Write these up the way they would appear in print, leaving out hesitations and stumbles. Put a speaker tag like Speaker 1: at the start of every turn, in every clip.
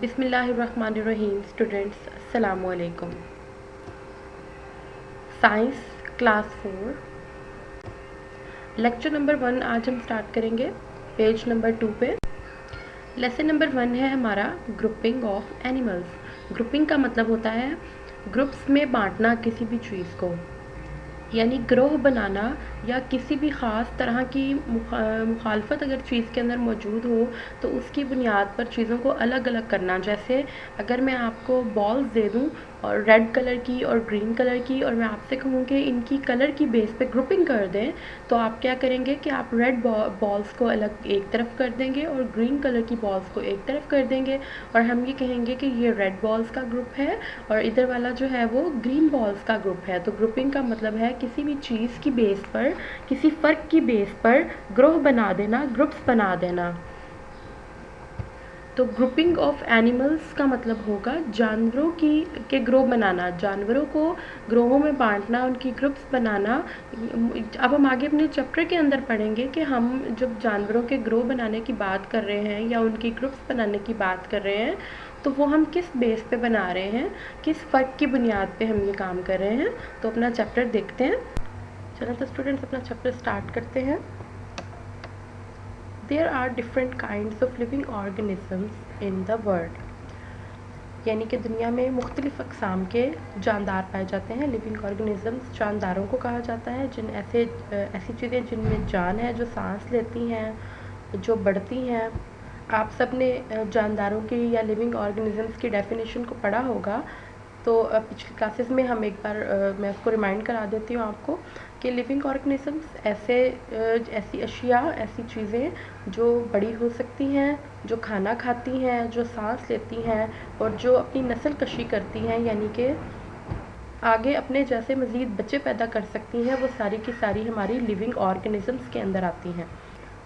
Speaker 1: बिस्मिल्लाहिर्रहमानिर्रहीम। स्टूडेंट्स, अस्सलाम वालेकुम। साइंस क्लास 4 लेक्चर नंबर 1 आज हम स्टार्ट करेंगे पेज नंबर 2 पे। लेसन नंबर 1 है हमारा ग्रुपिंग ऑफ एनिमल्स। ग्रुपिंग का मतलब होता है ग्रुप्स में बांटना किसी भी चीज़ को, यानी ग्रोह बनाना या किसी भी ख़ास तरह की मुखालफत अगर चीज़ के अंदर मौजूद हो तो उसकी बुनियाद पर चीज़ों को अलग अलग करना। जैसे अगर मैं आपको बॉल्स दे दूं और रेड कलर की और ग्रीन कलर की, और मैं आपसे कहूँ कि इनकी कलर की बेस पे ग्रुपिंग कर दें, तो आप क्या करेंगे कि आप रेड बॉल्स को अलग एक तरफ कर देंगे और ग्रीन कलर की बॉल्स को एक तरफ कर देंगे, और हम ये कहेंगे कि ये रेड बॉल्स का ग्रुप है और इधर वाला जो है वो ग्रीन बॉल्स का ग्रुप है। तो ग्रुपिंग का मतलब है किसी भी चीज़ की बेस पर, किसी फ़र्क की बेस पर ग्रोह बना देना, ग्रुप्स बना देना। तो ग्रुपिंग ऑफ एनिमल्स का मतलब होगा जानवरों के ग्रोह बनाना, जानवरों को ग्रोहों में बांटना, उनकी ग्रुप्स बनाना। अब हम आगे अपने चैप्टर के अंदर पढ़ेंगे कि हम जब जानवरों के ग्रोह बनाने की बात कर रहे हैं या उनकी ग्रुप्स बनाने की बात कर रहे हैं तो वो हम किस बेस पे बना रहे हैं, किस फ़र्क की बुनियाद पे हम ये काम कर रहे हैं। तो अपना चैप्टर देखते हैं। चलो तो स्टूडेंट्स अपना चैप्टर स्टार्ट करते हैं। There are different kinds of living organisms in the world। यानी कि दुनिया में मुख्तलिफ़ अक़साम के जानदार पाए जाते हैं। लिविंग ऑर्गेनिज़म्स जानदारों को कहा जाता है, ऐसी चीज़ें जिनमें जान है, जो सांस लेती हैं, जो बढ़ती हैं। आप सब ने जानदारों की या लिविंग ऑर्गेनिज़म्स की डेफिनेशन को पढ़ा होगा, तो पिछली क्लासेस में हम एक बार मैं उसको रिमाइंड करा देती हूँ आपको कि लिविंग ऑर्गेनिज़म्स ऐसी अशिया, ऐसी चीज़ें जो बड़ी हो सकती हैं, जो खाना खाती हैं, जो सांस लेती हैं और जो अपनी नस्ल कशी करती हैं, यानी कि आगे अपने जैसे मज़ीद बच्चे पैदा कर सकती हैं, वो सारी की सारी हमारी लिविंग ऑर्गेनिज़म्स के अंदर आती हैं।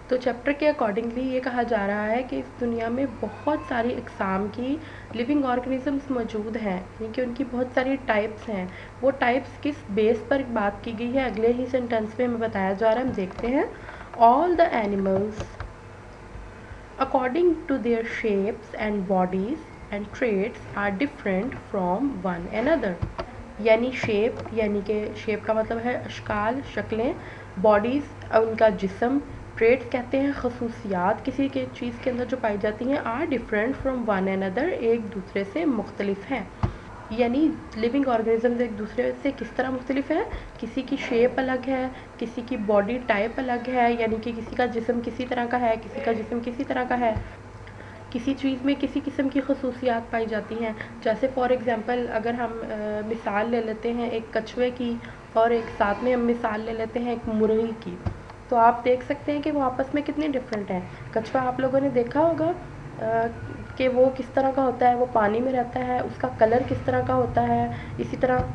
Speaker 1: तो चैप्टर के अकॉर्डिंगली ये कहा जा रहा है कि इस दुनिया में बहुत सारी अक़साम की लिविंग ऑर्गेनिज़म्स मौजूद हैं, यानी कि उनकी बहुत सारी टाइप्स हैं। वो टाइप्स किस बेस पर बात की गई है अगले ही सेंटेंस में हमें बताया जा रहा है। हम देखते हैं। All the animals according to their shapes and bodies and traits are different from one another. यानी शेप का मतलब है अशकाल, शक्लें, बॉडीज़ उनका जिस्म, ट्रेट्स कहते हैं खसूसियात किसी के चीज़ के अंदर जो पाई जाती हैं, are different from one another, एक दूसरे से मुख्तलिफ हैं। यानी लिविंग ऑर्गेनिज़म्स एक दूसरे से किस तरह मुख्तलिफ है, किसी की शेप अलग है, किसी की बॉडी टाइप अलग है, यानी कि किसी का जिस्म किसी तरह का है, किसी का जिस्म किसी तरह का है, किसी चीज़ में किसी किस्म की खसूसियात पाई जाती हैं। जैसे फॉर एग्ज़ाम्पल अगर हम मिसाल ले लेते हैं एक कछुए की और एक साथ में हम मिसाल ले लेते हैं एक मुर्गी की, तो आप देख सकते हैं कि वो आपस में कितने डिफरेंट हैं। कछुआ आप लोगों ने देखा होगा कि वो किस तरह का होता है, वो पानी में रहता है, उसका कलर किस तरह का होता है। इसी तरह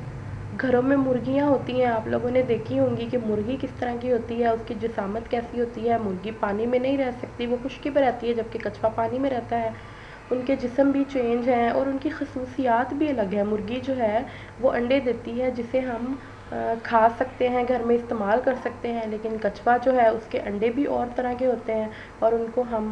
Speaker 1: घरों में मुर्गियाँ होती हैं, आप लोगों ने देखी होंगी कि मुर्गी किस तरह की होती है, उसकी जिसामत कैसी होती है। मुर्गी पानी में नहीं रह सकती, वो खुश्की पर रहती है, जबकि कछुआ पानी में रहता है। उनके जिस्म भी चेंज हैं और उनकी खसूसियात भी अलग है। मुर्गी जो है वो अंडे देती है जिसे हम खा सकते हैं, घर में इस्तेमाल कर सकते हैं, लेकिन कछुआ जो है उसके अंडे भी और तरह के होते हैं और उनको हम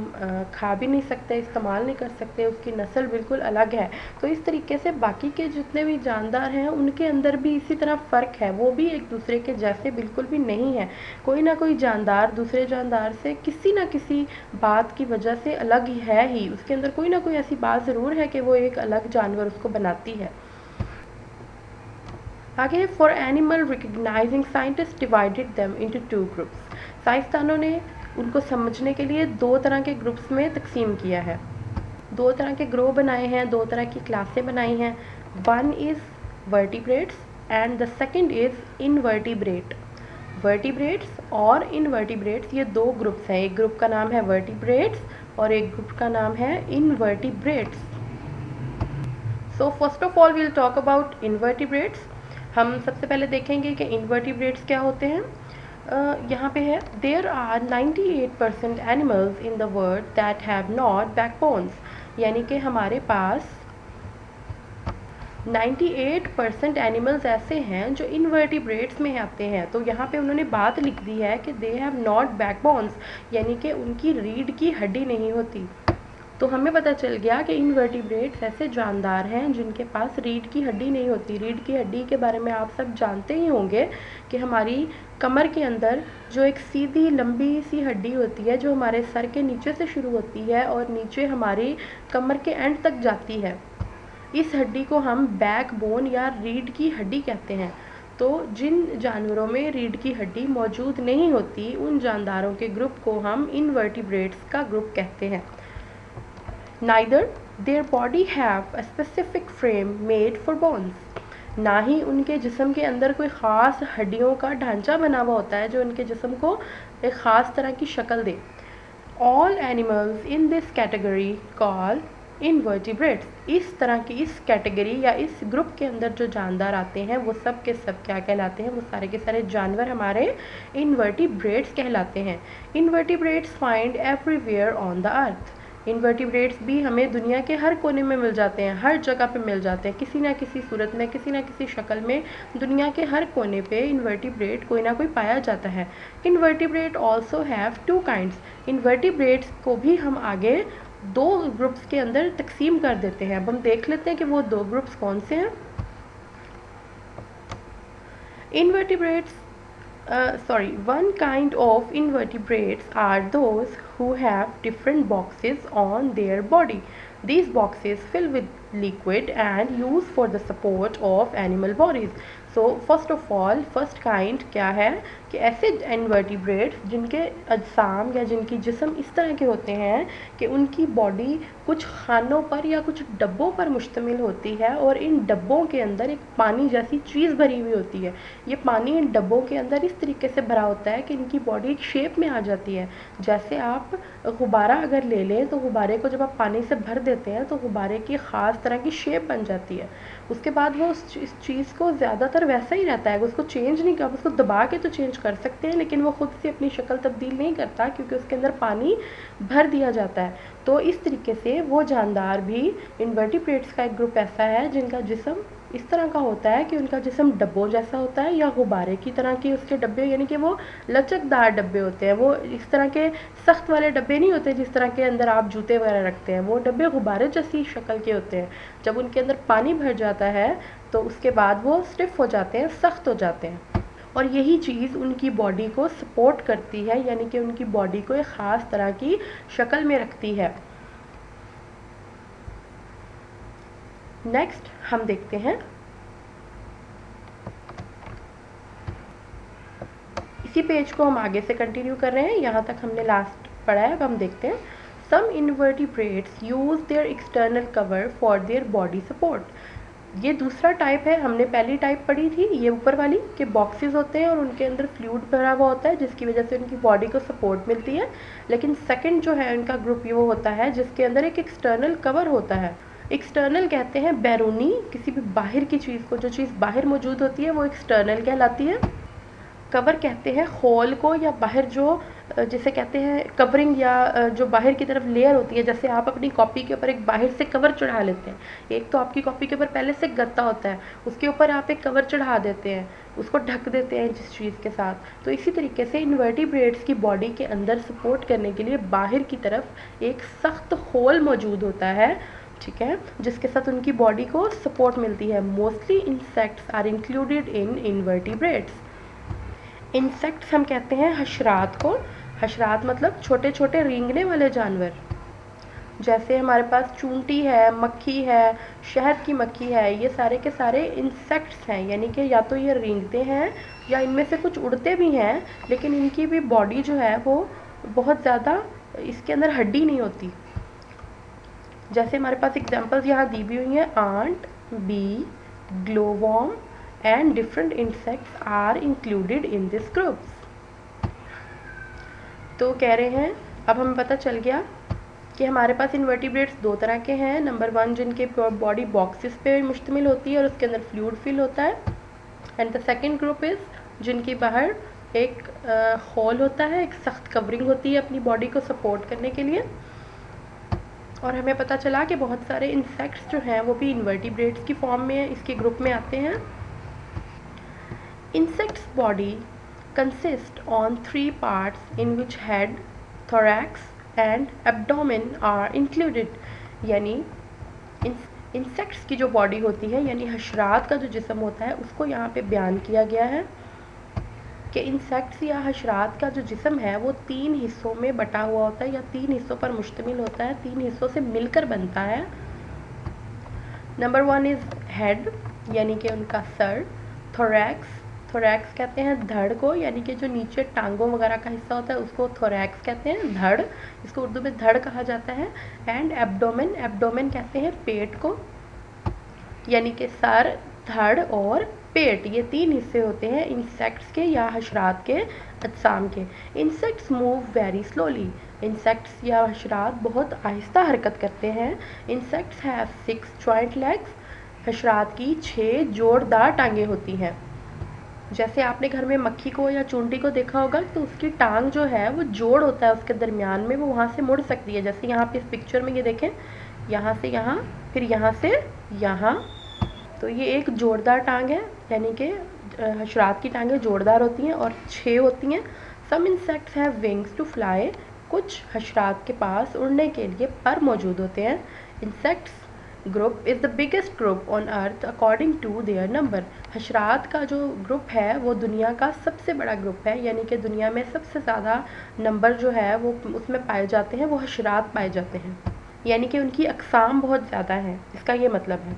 Speaker 1: खा भी नहीं सकते, इस्तेमाल नहीं कर सकते, उसकी नस्ल बिल्कुल अलग है। तो इस तरीके से बाकी के जितने भी जानदार हैं उनके अंदर भी इसी तरह फ़र्क है, वो भी एक दूसरे के जैसे बिल्कुल भी नहीं है। कोई ना कोई जानदार दूसरे जानदार से किसी ना किसी बात की वजह से अलग ही है ही, उसके अंदर कोई ना कोई ऐसी बात ज़रूर है कि वो एक अलग जानवर उसको बनाती है। आगे, for animal recognising scientist divided them into two groups. साइंसदानों ने उनको समझने के लिए दो तरह के ग्रुप्स में तकसीम किया है, दो तरह के ग्रोह बनाए हैं, दो तरह की क्लासें बनाई हैं। One is vertebrates and the second is invertebrate. Vertebrates और इनवर्टिब्रेट्स ये दो ग्रुप्स हैं, एक ग्रुप का नाम है वर्टिब्रेट्स और एक ग्रुप का नाम है invertebrates. So first of all we'll talk about invertebrates. हम सबसे पहले देखेंगे कि इनवर्टिब्रेट्स क्या होते हैं। यहाँ पे है, there are 98% animals in the world that have not backbones. यानी कि हमारे पास 98% एनिमल्स ऐसे हैं जो इनवर्टिब्रेट्स में आते हैं। तो यहाँ पे उन्होंने बात लिख दी है कि दे हैव नॉट बैकबोन्स, यानी कि उनकी रीढ़ की हड्डी नहीं होती। तो हमें पता चल गया कि इनवर्टिब्रेट्स ऐसे जानदार हैं जिनके पास रीढ़ की हड्डी नहीं होती। रीढ़ की हड्डी के बारे में आप सब जानते ही होंगे कि हमारी कमर के अंदर जो एक सीधी लंबी सी हड्डी होती है जो हमारे सर के नीचे से शुरू होती है और नीचे हमारी कमर के एंड तक जाती है, इस हड्डी को हम बैकबोन या रीढ़ की हड्डी कहते हैं। तो जिन जानवरों में रीढ़ की हड्डी मौजूद नहीं होती उन जानदारों के ग्रुप को हम इनवर्टिब्रेट्स का ग्रुप कहते हैं। Neither their body have a specific frame made for bones. ना ही उनके जिस्म के अंदर कोई ख़ास हड्डियों का ढांचा बना हुआ होता है जो उनके जिस्म को एक ख़ास तरह की शक्ल दे। All animals in this category called invertebrates. इस तरह की इस कैटेगरी या इस ग्रुप के अंदर जो जानदार आते हैं वो सब के सब क्या कहलाते हैं? वो सारे के सारे जानवर हमारे इनवर्टिब्रेट्स कहलाते हैं। Invertebrates find everywhere on the earth. Invertebrates भी हमें दुनिया के हर कोने में मिल जाते हैं, हर जगह पे मिल जाते हैं, किसी ना किसी सूरत में, किसी ना किसी शक्ल में। दुनिया के हर कोने पे इनवर्टिब्रेट कोई ना कोई पाया जाता है। Invertebrate also have two kinds. Invertebrates को भी हम आगे दो ग्रुप्स के अंदर तकसीम कर देते हैं। अब हम देख लेते हैं कि वो दो ग्रुप्स कौन से हैं। Invertebrates one kind of invertebrates are those who have different boxes on their body. These boxes fill with liquid and used for the support of animal bodies. So first of all, first kind क्या है कि ऐसे invertebrates जिनके अजसाम या जिनकी जिस्म इस तरह के होते हैं कि उनकी बॉडी कुछ खानों पर या कुछ डब्बों पर मुश्तमिल होती है और इन डब्बों के अंदर एक पानी जैसी चीज़ भरी हुई होती है। ये पानी इन डब्बों के अंदर इस तरीके से भरा होता है कि इनकी बॉडी एक शेप में आ जाती है। जैसे आप गुब्बारा अगर ले लें तो गुब्बारे को जब आप पानी से भर देते हैं तो गुब्बारे की ख़ास तरह की शेप बन जाती है। उसके बाद वो इस चीज़ को ज़्यादातर वैसा ही रहता है, उसको चेंज नहीं कर, उसको दबा के तो चेंज कर सकते हैं लेकिन वो खुद से अपनी शक्ल तब्दील नहीं करता क्योंकि उसके अंदर पानी भर दिया जाता है। तो इस तरीके से वो जानदार भी इनवर्टिब्रेट्स का एक ग्रुप ऐसा है जिनका जिस्म इस तरह का होता है कि उनका जिस्म डब्बों जैसा होता है या गुब्बारे की तरह के उसके डब्बे, यानी कि वो लचकदार डब्बे होते हैं। वो इस तरह के सख्त वाले डब्बे नहीं होते जिस तरह के अंदर आप जूते वगैरह रखते हैं। वो डब्बे गुब्बारे जैसी शक्ल के होते हैं। जब उनके अंदर पानी भर जाता है तो उसके बाद वो स्टिफ हो जाते हैं, सख्त हो जाते हैं और यही चीज़ उनकी बॉडी को सपोर्ट करती है, यानी कि उनकी बॉडी को एक ख़ास तरह की शक्ल में रखती है। नेक्स्ट हम देखते हैं, इसी पेज को हम आगे से कंटिन्यू कर रहे हैं, यहाँ तक हमने लास्ट पढ़ा है। अब हम देखते हैं, some invertebrates use their external cover for their body support. ये दूसरा टाइप है। हमने पहली टाइप पढ़ी थी ये ऊपर वाली कि बॉक्सेस होते हैं और उनके अंदर फ्लूइड भरा हुआ होता है जिसकी वजह से उनकी बॉडी को सपोर्ट मिलती है। लेकिन सेकंड जो है उनका ग्रुप ये वो होता है जिसके अंदर एक एक्सटर्नल कवर होता है। एक्सटर्नल कहते हैं बैरूनी, किसी भी बाहर की चीज़ को, जो चीज़ बाहर मौजूद होती है वो एक्सटर्नल कहलाती है। कवर कहते हैं खोल को या बाहर जो जिसे कहते हैं कवरिंग या जो बाहर की तरफ लेयर होती है। जैसे आप अपनी कॉपी के ऊपर एक बाहर से कवर चढ़ा लेते हैं, एक तो आपकी कॉपी के ऊपर पहले से गत्ता होता है, उसके ऊपर आप एक कवर चढ़ा देते हैं, उसको ढक देते हैं जिस चीज़ के साथ। तो इसी तरीके से इनवर्टिब्रेट्स की बॉडी के अंदर सपोर्ट करने के लिए बाहर की तरफ एक सख्त खोल मौजूद होता है, ठीक है, जिसके साथ उनकी बॉडी को सपोर्ट मिलती है। Mostly insects are included in invertebrates. Insects हम कहते हैं हशरात को। हशरात मतलब छोटे छोटे रेंगने वाले जानवर। जैसे हमारे पास चूंटी है, मक्खी है, शहद की मक्खी है, ये सारे के सारे इंसेक्ट्स हैं, यानी कि या तो ये रेंगते हैं या इनमें से कुछ उड़ते भी हैं, लेकिन इनकी भी बॉडी जो है वो बहुत ज़्यादा, इसके अंदर हड्डी नहीं होती। जैसे हमारे पास एग्जांपल्स यहाँ दी भी हुई हैं, ant, bee, glowworm and different insects are included in this groups। तो कह रहे हैं, अब हमें पता चल गया कि हमारे पास इनवर्टिब्रेट्स दो तरह के हैं। नंबर वन जिनके बॉडी बॉक्सेस पे मुश्तमिल होती है और उसके अंदर फ्लूइड फिल होता है, and the second group is जिनकी बाहर एक होल होता है, एक सख्त कवरिंग होती है अपनी बॉडी को सपोर्ट करने के लिए। और हमें पता चला कि बहुत सारे इंसेक्ट्स जो हैं वो भी इनवर्टिब्रेट्स की फॉर्म में इसके ग्रुप में आते हैं। Insect's body consists on three parts in which head, thorax and abdomen are included, यानी इंसेक्ट्स की जो बॉडी होती है यानी हशरात का जो जिस्म होता है उसको यहाँ पे बयान किया गया है कि इंसेक्ट्स या हशरात का जो जिस्म है वो 3 हिस्सों में बटा हुआ होता है या 3 हिस्सों पर मुश्तमिल होता है, 3 हिस्सों से मिलकर बनता है। नंबर 1 इज़ हेड, यानी कि उनका सर। थोरैक्स, थोरैक्स कहते हैं धड़ को, यानी कि जो नीचे टांगों वगैरह का हिस्सा होता है उसको थोरैक्स कहते हैं, धड़, इसको उर्दू में धड़ कहा जाता है। एंड एब्डोमेन, एब्डोमेन कहते हैं पेट को, यानी कि सर, धड़ और पेट, ये 3 हिस्से होते हैं इंसेक्ट्स के या हशरात के अजसाम के। Insects move very slowly, insects या हशरात बहुत आहिस्ता हरकत करते हैं। इंसेक्ट्स हैव 6 जॉइंट लेग्स, हशरात की 6 जोड़दार टांगें होती हैं। जैसे आपने घर में मक्खी को या चूंटी को देखा होगा तो उसकी टांग जो है वो जोड़ होता है उसके दरमियान में, वो वहाँ से मुड़ सकती है। जैसे यहाँ पे इस पिक्चर में ये देखें, यहाँ से यहाँ, फिर यहाँ से यहाँ, तो ये एक जोड़दार टांग है, यानी कि हशरात की टांगें जोड़दार होती हैं और 6 होती हैं। Some insects have wings to fly, कुछ हशरात के पास उड़ने के लिए पर मौजूद होते हैं। Insects group is the biggest group on earth according to their number, हशरात का जो ग्रुप है वो दुनिया का सबसे बड़ा ग्रुप है, यानी कि दुनिया में सबसे ज़्यादा नंबर जो है वो उसमें पाए जाते हैं, वो हशरात पाए जाते हैं, यानी कि उनकी अक़साम बहुत ज़्यादा है, इसका ये मतलब है।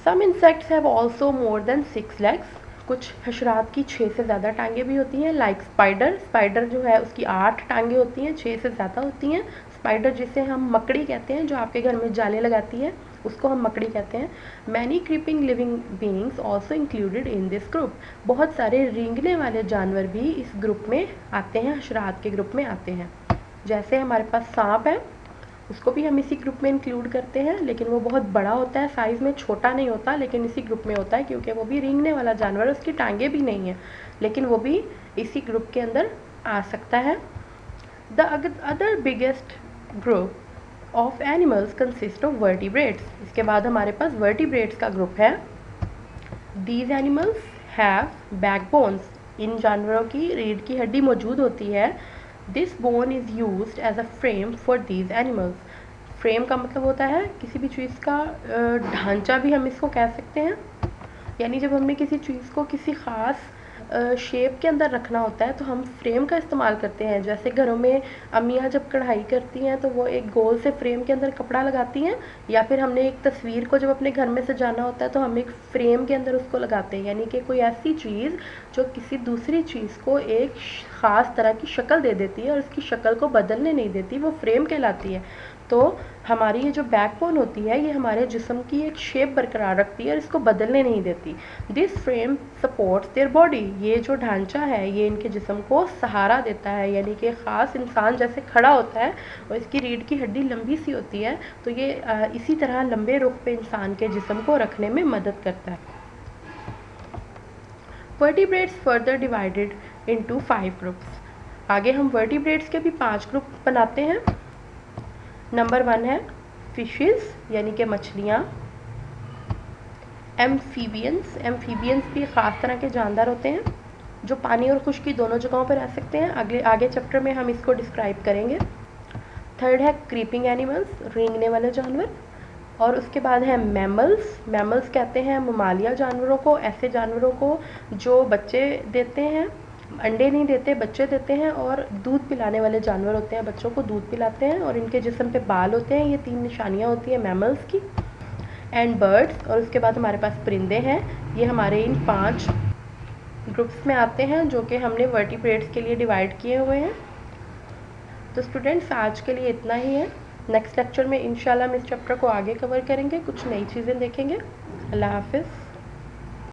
Speaker 1: Some insects have also more than 6 legs, कुछ हशरात की 6 से ज़्यादा टांगें भी होती हैं। लाइक स्पाइडर, स्पाइडर जो है उसकी 8 टांगें होती हैं, 6 से ज़्यादा होती हैं। स्पाइडर जिसे हम मकड़ी कहते हैं, जो आपके घर में जाले लगाती है उसको हम मकड़ी कहते हैं। Many creeping living beings also included in this group, बहुत सारे रेंगने वाले जानवर भी इस ग्रुप में आते हैं, हशरात के ग्रुप में आते हैं। जैसे हमारे पास सांप है, उसको भी हम इसी ग्रुप में इंक्लूड करते हैं, लेकिन वो बहुत बड़ा होता है, साइज़ में छोटा नहीं होता, लेकिन इसी ग्रुप में होता है क्योंकि वो भी रेंगने वाला जानवर है, उसकी टांगें भी नहीं है, लेकिन वो भी इसी ग्रुप के अंदर आ सकता है। The other biggest group of animals consist of vertebrates, इसके बाद हमारे पास वर्टिब्रेट्स का ग्रुप है। दीज एनिमल्स हैव बैकबोन्स, इन जानवरों की रीढ़ की हड्डी मौजूद होती है। This bone is used as a frame for these animals, frame का मतलब होता है किसी भी चीज़ का ढांचा भी हम इसको कह सकते हैं, यानी जब हमने किसी चीज़ को किसी ख़ास शेप के अंदर रखना होता है तो हम फ्रेम का इस्तेमाल करते हैं। जैसे घरों में अम्मियाँ जब कढ़ाई करती हैं तो वो एक गोल से फ्रेम के अंदर कपड़ा लगाती हैं, या फिर हमने एक तस्वीर को जब अपने घर में सजाना होता है तो हम एक फ्रेम के अंदर उसको लगाते हैं, यानी कि कोई ऐसी चीज़ जो किसी दूसरी चीज़ को एक ख़ास तरह की शक्ल दे देती है और उसकी शक्ल को बदलने नहीं देती, वो फ्रेम कहलाती है। तो हमारी ये जो बैकबोन होती है ये हमारे जिस्म की एक शेप बरकरार रखती है और इसको बदलने नहीं देती। This frame supports their body, ये जो ढांचा है ये इनके जिस्म को सहारा देता है, यानी कि ख़ास इंसान जैसे खड़ा होता है और इसकी रीढ़ की हड्डी लंबी सी होती है, तो ये इसी तरह लंबे रुख पे इंसान के जिस्म को रखने में मदद करता है। Vertebrates further divided into 5 groups, आगे हम वर्टिब्रेट्स के भी 5 ग्रुप बनाते हैं। नंबर 1 है फिशेस, यानी कि मछलियाँ। एम्फीबियंस, एम्फीबियंस भी ख़ास तरह के जानदार होते हैं जो पानी और खुश्की दोनों जगहों पर रह सकते हैं, आगे चैप्टर में हम इसको डिस्क्राइब करेंगे। थर्ड है क्रीपिंग एनिमल्स, रेंगने वाले जानवर। और उसके बाद है मैमल्स, मैमल्स कहते हैं ममालिया जानवरों को, ऐसे जानवरों को जो बच्चे देते हैं, अंडे नहीं देते, बच्चे देते हैं और दूध पिलाने वाले जानवर होते हैं, बच्चों को दूध पिलाते हैं और इनके जिस्म पे बाल होते हैं। ये 3 निशानियाँ होती हैं मैमल्स की। एंड बर्ड्स, और उसके बाद हमारे पास परिंदे हैं, ये हमारे इन 5 ग्रुप्स में आते हैं जो कि हमने वर्टिब्रेट्स के लिए डिवाइड किए हुए हैं। तो स्टूडेंट्स आज के लिए इतना ही है, नेक्स्ट लेक्चर में इंशाल्लाह हम इस चैप्टर को आगे कवर करेंगे, कुछ नई चीज़ें देखेंगे। अल्लाह हाफिज़।